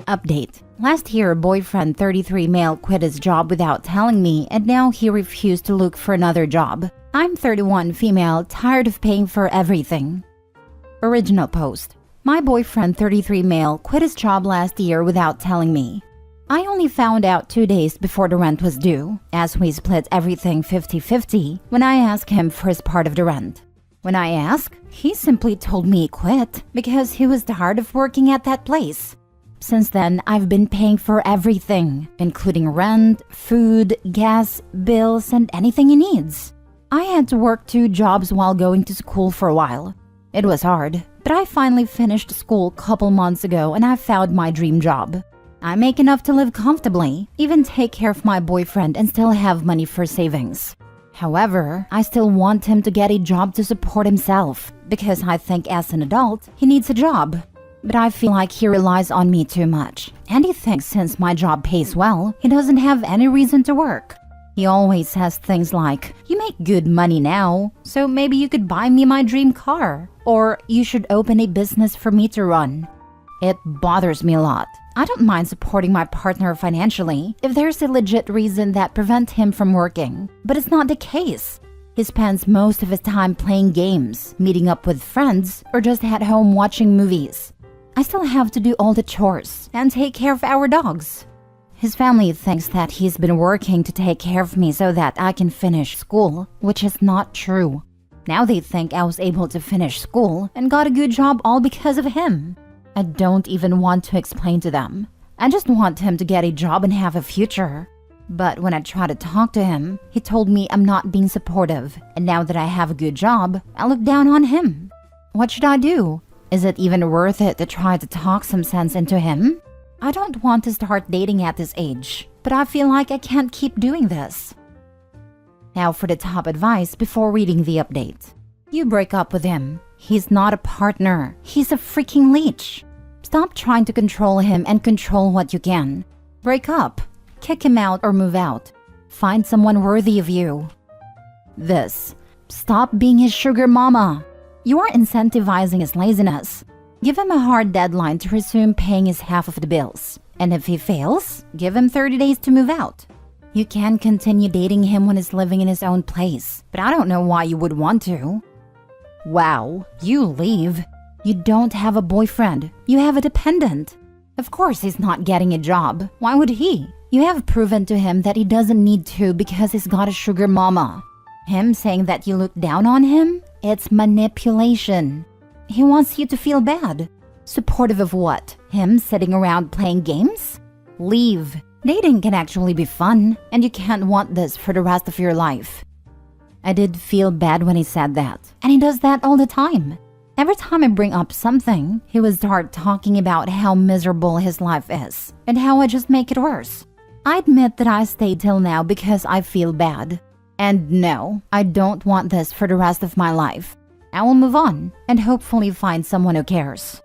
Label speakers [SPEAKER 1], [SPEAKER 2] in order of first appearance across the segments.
[SPEAKER 1] Update. Last year, boyfriend 33 male quit his job without telling me, and now he refused to look for another job. I'm 31 female, tired of paying for everything. Original post. My boyfriend 33 male quit his job last year without telling me. I only found out 2 days before the rent was due, as we split everything 50-50 when I asked him for his part of the rent. When I asked, he simply told me he quit because he was tired of working at that place. Since then, I've been paying for everything, including rent, food, gas, bills, and anything he needs. I had to work 2 jobs while going to school for a while. It was hard, but I finally finished school a couple months ago and I found my dream job. I make enough to live comfortably, even take care of my boyfriend and still have money for savings. However, I still want him to get a job to support himself because I think as an adult, he needs a job. But I feel like he relies on me too much, and he thinks since my job pays well, he doesn't have any reason to work. He always says things like, "You make good money now, so maybe you could buy me my dream car," or "You should open a business for me to run." It bothers me a lot. I don't mind supporting my partner financially if there's a legit reason that prevents him from working, but it's not the case. He spends most of his time playing games, meeting up with friends, or just at home watching movies. I still have to do all the chores and take care of our dogs. His family thinks that he's been working to take care of me so that I can finish school, which is not true. Now they think I was able to finish school and got a good job all because of him. I don't even want to explain to them. I just want him to get a job and have a future. But when I try to talk to him, he told me I'm not being supportive, and now that I have a good job, I look down on him. What should I do? Is it even worth it to try to talk some sense into him? I don't want to start dating at this age, but I feel like I can't keep doing this. Now for the top advice before reading the update. You break up with him. He's not a partner. He's a freaking leech. Stop trying to control him and control what you can. Break up. Kick him out or move out. Find someone worthy of you. This. Stop being his sugar mama. You are incentivizing his laziness. Give him a hard deadline to resume paying his half of the bills. And if he fails, give him 30 days to move out. You can continue dating him when he's living in his own place, but I don't know why you would want to. Wow, you leave. You don't have a boyfriend. You have a dependent. Of course he's not getting a job. Why would he? You have proven to him that he doesn't need to because he's got a sugar mama. Him saying that you look down on him? It's manipulation. He wants you to feel bad. Supportive of what? Him sitting around playing games? Leave. Dating can actually be fun, and you can't want this for the rest of your life. I did feel bad when he said that, and he does that all the time. Every time I bring up something, he would start talking about how miserable his life is, and how I just make it worse. I admit that I stayed till now because I feel bad. And no, I don't want this for the rest of my life. I will move on and hopefully find someone who cares.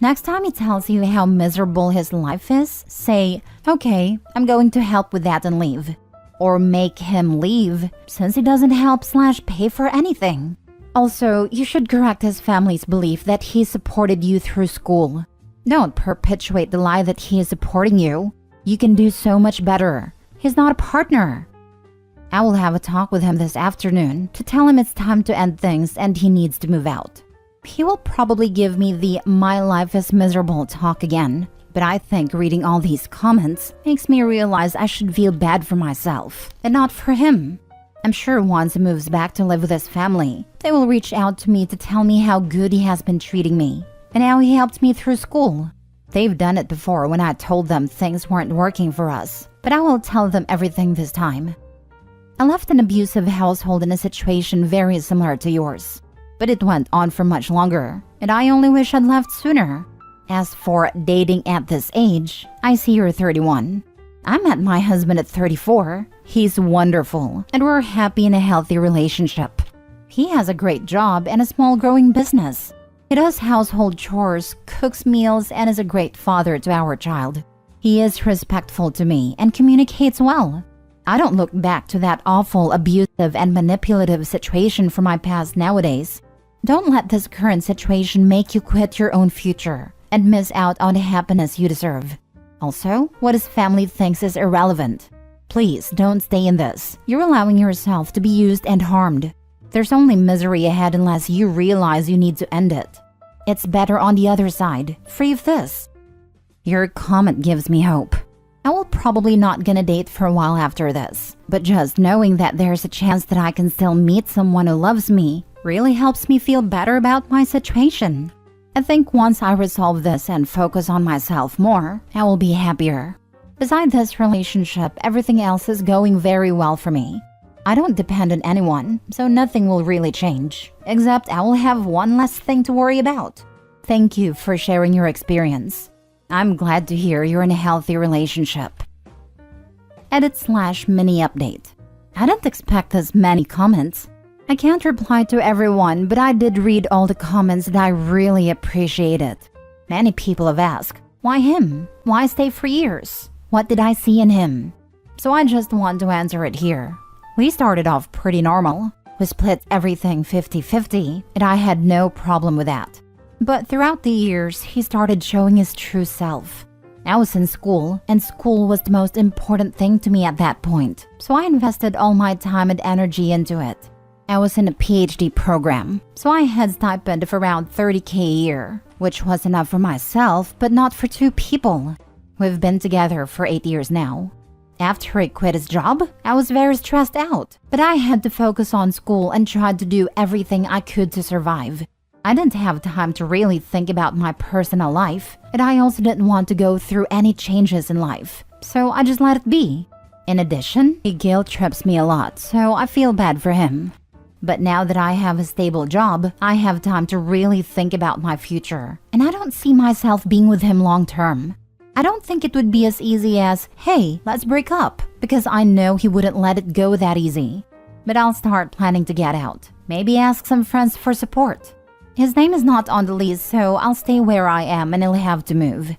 [SPEAKER 1] Next time he tells you how miserable his life is, say, "Okay, I'm going to help with that and leave." Or make him leave, since he doesn't help/pay for anything. Also, you should correct his family's belief that he supported you through school. Don't perpetuate the lie that he is supporting you. You can do so much better. He's not a partner. I will have a talk with him this afternoon to tell him it's time to end things and he needs to move out. He will probably give me the "my life is miserable" talk again, but I think reading all these comments makes me realize I should feel bad for myself and not for him. I'm sure once he moves back to live with his family, they will reach out to me to tell me how good he has been treating me and how he helped me through school. They've done it before when I told them things weren't working for us, but I will tell them everything this time. I left an abusive household in a situation very similar to yours, but it went on for much longer, and I only wish I'd left sooner. As for dating at this age, I see you're 31. I met my husband at 34. He's wonderful, and we're happy in a healthy relationship. He has a great job and a small growing business. He does household chores, cooks meals, and is a great father to our child. He is respectful to me and communicates well. I don't look back to that awful, abusive, and manipulative situation from my past nowadays. Don't let this current situation make you quit your own future and miss out on the happiness you deserve. Also, what his family thinks is irrelevant. Please don't stay in this. You're allowing yourself to be used and harmed. There's only misery ahead unless you realize you need to end it. It's better on the other side, free of this. Your comment gives me hope. I will probably not gonna date for a while after this, but just knowing that there's a chance that I can still meet someone who loves me really helps me feel better about my situation. I think once I resolve this and focus on myself more, I will be happier. Beside this relationship, everything else is going very well for me. I don't depend on anyone, so nothing will really change, except I will have one less thing to worry about. Thank you for sharing your experience. I'm glad to hear you're in a healthy relationship. Edit/mini update. I didn't expect this many comments. I can't reply to everyone, but I did read all the comments and I really appreciate it. Many people have asked, why him? Why stay for years? What did I see in him? So I just want to answer it here. We started off pretty normal. We split everything 50-50, and I had no problem with that. But throughout the years, he started showing his true self. I was in school, and school was the most important thing to me at that point, so I invested all my time and energy into it. I was in a PhD program, so I had stipend of around $30K a year, which was enough for myself, but not for two people. We've been together for 8 years now. After he quit his job, I was very stressed out, but I had to focus on school and tried to do everything I could to survive. I didn't have time to really think about my personal life, and I also didn't want to go through any changes in life, so I just let it be. In addition, he guilt trips me a lot, so I feel bad for him. But now that I have a stable job, I have time to really think about my future, and I don't see myself being with him long term. I don't think it would be as easy as, hey, let's break up, because I know he wouldn't let it go that easy. But I'll start planning to get out. Maybe ask some friends for support. His name is not on the list, so I'll stay where I am and he'll have to move.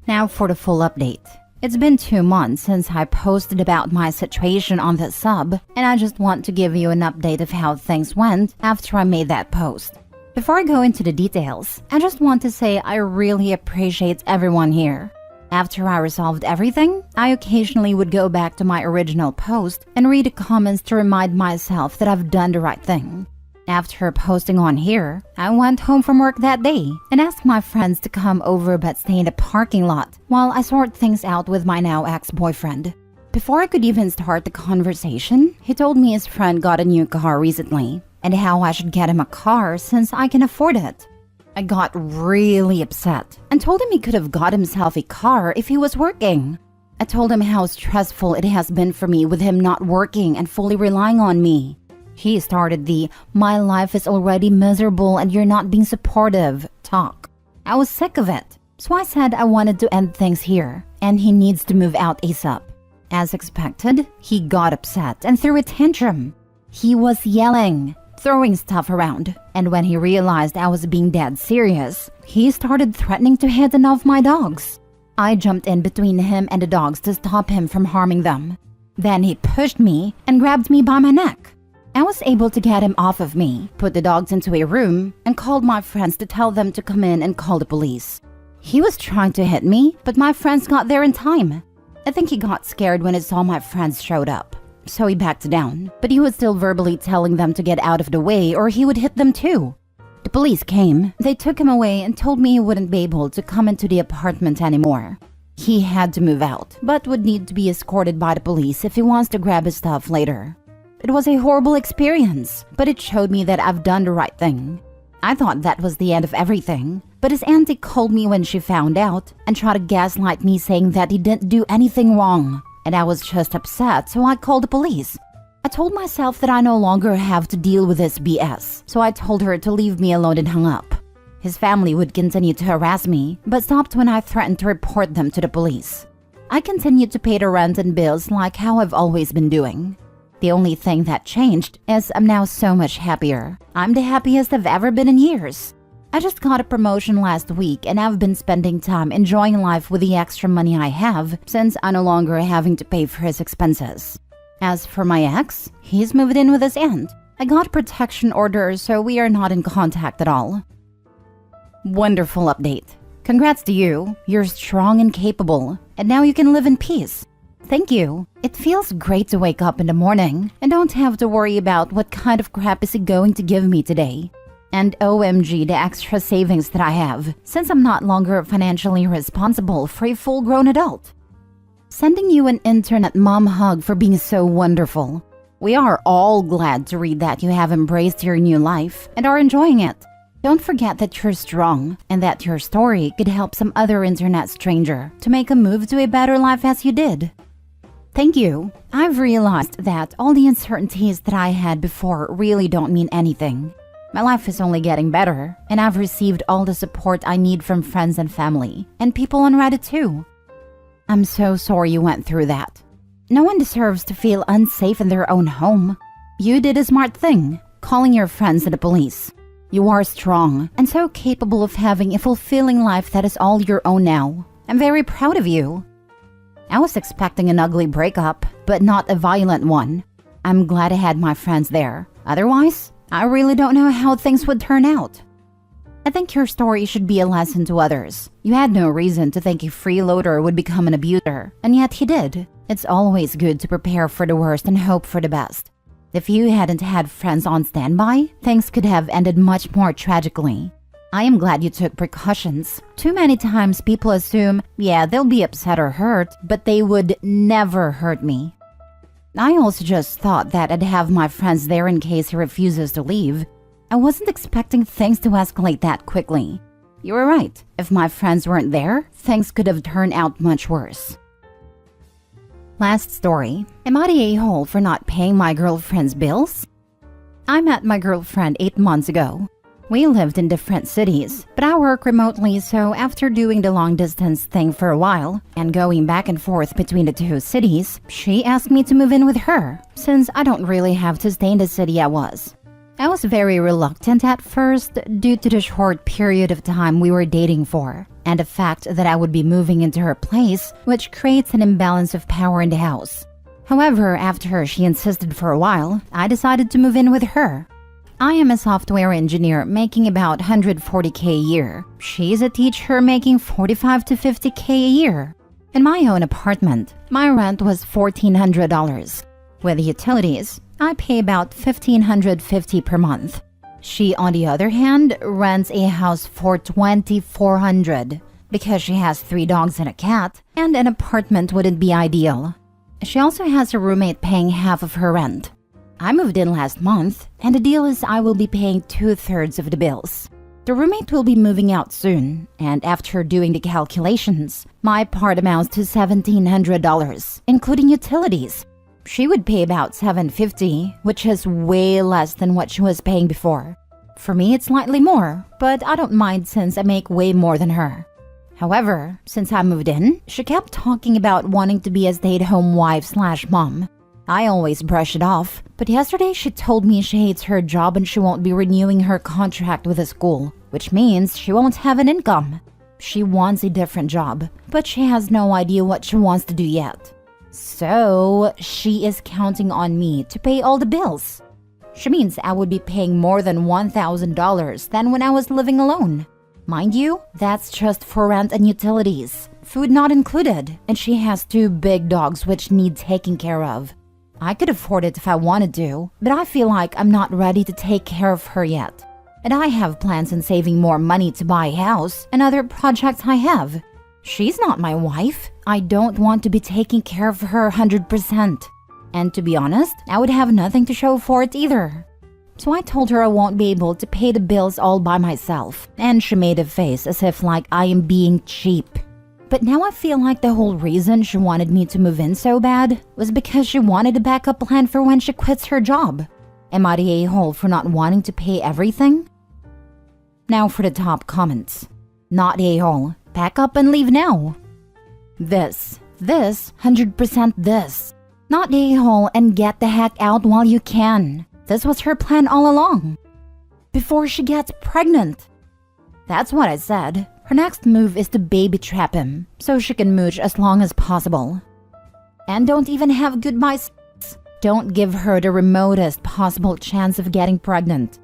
[SPEAKER 1] Now for the full update. It's been 2 months since I posted about my situation on the sub, and I just want to give you an update of how things went after I made that post. Before I go into the details, I just want to say I really appreciate everyone here. After I resolved everything, I occasionally would go back to my original post and read the comments to remind myself that I've done the right thing. After posting on here, I went home from work that day and asked my friends to come over but stay in the parking lot while I sort things out with my now ex-boyfriend. Before I could even start the conversation, he told me his friend got a new car recently and how I should get him a car since I can afford it. I got really upset and told him he could have got himself a car if he was working. I told him how stressful it has been for me with him not working and fully relying on me. He started the "my life is already miserable and you're not being supportive" talk. I was sick of it, so I said I wanted to end things here and he needs to move out ASAP. As expected, he got upset and threw a tantrum. He was yelling, throwing stuff around, and when he realized I was being dead serious, he started threatening to hit one of my dogs. I jumped in between him and the dogs to stop him from harming them. Then he pushed me and grabbed me by my neck. I was able to get him off of me, put the dogs into a room, and called my friends to tell them to come in and call the police. He was trying to hit me, but my friends got there in time. I think he got scared when he saw my friends showed up, so he backed down, but he was still verbally telling them to get out of the way or he would hit them too. The police came, they took him away and told me he wouldn't be able to come into the apartment anymore. He had to move out, but would need to be escorted by the police if he wants to grab his stuff later. It was a horrible experience, but it showed me that I've done the right thing. I thought that was the end of everything, but his auntie called me when she found out and tried to gaslight me saying that he didn't do anything wrong, and I was just upset, so I called the police. I told myself that I no longer have to deal with this BS, so I told her to leave me alone and hung up. His family would continue to harass me, but stopped when I threatened to report them to the police. I continued to pay the rent and bills like how I've always been doing. The only thing that changed is I'm now so much happier. I'm the happiest I've ever been in years. I just got a promotion last week and I've been spending time enjoying life with the extra money I have since I'm no longer having to pay for his expenses. As for my ex, he's moved in with his aunt. I got a protection order, so we are not in contact at all. Wonderful update. Congrats to you. You're strong and capable, and now you can live in peace. Thank you. It feels great to wake up in the morning and don't have to worry about what kind of crap is he going to give me today. And OMG, the extra savings that I have, since I'm not longer financially responsible for a full-grown adult. Sending you an internet mom hug for being so wonderful. We are all glad to read that you have embraced your new life and are enjoying it. Don't forget that you're strong and that your story could help some other internet stranger to make a move to a better life as you did. Thank you. I've realized that all the uncertainties that I had before really don't mean anything. My life is only getting better, and I've received all the support I need from friends and family, and people on Reddit too. I'm so sorry you went through that. No one deserves to feel unsafe in their own home. You did a smart thing, calling your friends and the police. You are strong and so capable of having a fulfilling life that is all your own now. I'm very proud of you. I was expecting an ugly breakup, but not a violent one. I'm glad I had my friends there. Otherwise, I really don't know how things would turn out. I think your story should be a lesson to others. You had no reason to think a freeloader would become an abuser, and yet he did. It's always good to prepare for the worst and hope for the best. If you hadn't had friends on standby, things could have ended much more tragically. I am glad you took precautions. Too many times people assume, yeah, they'll be upset or hurt, but they would never hurt me. I also just thought that I'd have my friends there in case he refuses to leave. I wasn't expecting things to escalate that quickly. You were right. If my friends weren't there, things could have turned out much worse. Last story. Am I the a-hole for not paying my girlfriend's bills? I met my girlfriend 8 months ago. We lived in different cities, but I work remotely, so after doing the long-distance thing for a while and going back and forth between the two cities, she asked me to move in with her, since I don't really have to stay in the city I was. I was very reluctant at first due to the short period of time we were dating for, and the fact that I would be moving into her place, which creates an imbalance of power in the house. However, after she insisted for a while, I decided to move in with her. I am a software engineer making about $140K a year. She's a teacher making $45 to $50K a year. In my own apartment, my rent was $1,400. With utilities, I pay about $1,550 per month. She, on the other hand, rents a house for $2,400 because she has 3 dogs and a cat, and an apartment wouldn't be ideal. She also has a roommate paying half of her rent. I moved in last month, and the deal is I will be paying 2/3 of the bills. The roommate will be moving out soon, and after doing the calculations, my part amounts to $1,700, including utilities. She would pay about $750, which is way less than what she was paying before. For me, it's slightly more, but I don't mind since I make way more than her. However, since I moved in, she kept talking about wanting to be a stay-at-home wife/mom. I always brush it off, but yesterday she told me she hates her job and she won't be renewing her contract with the school, which means she won't have an income. She wants a different job, but she has no idea what she wants to do yet. So, she is counting on me to pay all the bills. She means I would be paying more than $1,000 than when I was living alone. Mind you, that's just for rent and utilities, food not included, and she has 2 big dogs which need taking care of. I could afford it if I wanted to, but I feel like I'm not ready to take care of her yet. And I have plans on saving more money to buy a house and other projects I have. She's not my wife. I don't want to be taking care of her 100%. And to be honest, I would have nothing to show for it either. So I told her I won't be able to pay the bills all by myself, and she made a face as if like I am being cheap. But now I feel like the whole reason she wanted me to move in so bad was because she wanted a backup plan for when she quits her job. Am I the a-hole for not wanting to pay everything? Now for the top comments. Not a-hole. Pack up and leave now. This, 100% this. Not a-hole and get the heck out while you can. This was her plan all along. Before she gets pregnant. That's what I said. Her next move is to baby trap him, so she can mooch as long as possible. And don't even have goodbye sex. Don't give her the remotest possible chance of getting pregnant.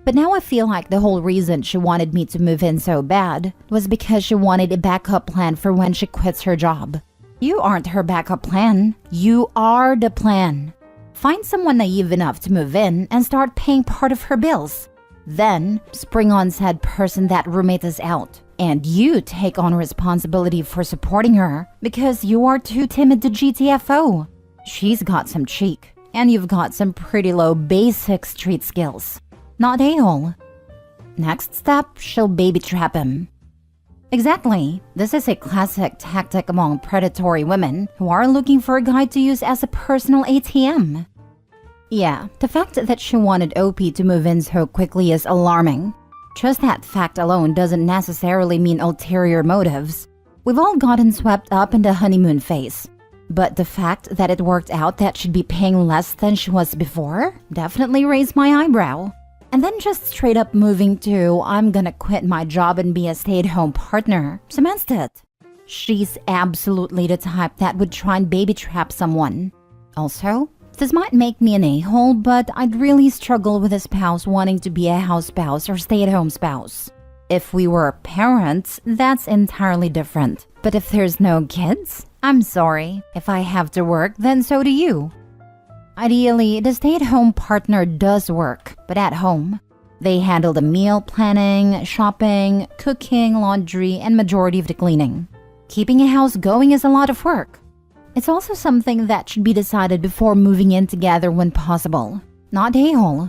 [SPEAKER 1] But now I feel like the whole reason she wanted me to move in so bad was because she wanted a backup plan for when she quits her job. You aren't her backup plan. You are the plan. Find someone naive enough to move in and start paying part of her bills. Then, spring on said person that roommate is out, and you take on responsibility for supporting her because you are too timid to GTFO. She's got some cheek, and you've got some pretty low basic street skills. Not a-hole. Next step, she'll baby trap him. Exactly. This is a classic tactic among predatory women who are looking for a guy to use as a personal ATM. Yeah, the fact that she wanted OP to move in so quickly is alarming. Just that fact alone doesn't necessarily mean ulterior motives. We've all gotten swept up in the honeymoon phase. But the fact that it worked out that she'd be paying less than she was before definitely raised my eyebrow. And then just straight up moving to, I'm gonna quit my job and be a stay-at-home partner, cements it. She's absolutely the type that would try and baby trap someone. Also, this might make me an a-hole, but I'd really struggle with a spouse wanting to be a house spouse or stay-at-home spouse. If we were parents, that's entirely different. But if there's no kids, I'm sorry. If I have to work, then so do you. Ideally, the stay-at-home partner does work, but at home. They handle the meal planning, shopping, cooking, laundry, and majority of the cleaning. Keeping a house going is a lot of work. It's also something that should be decided before moving in together when possible. Not a-hole.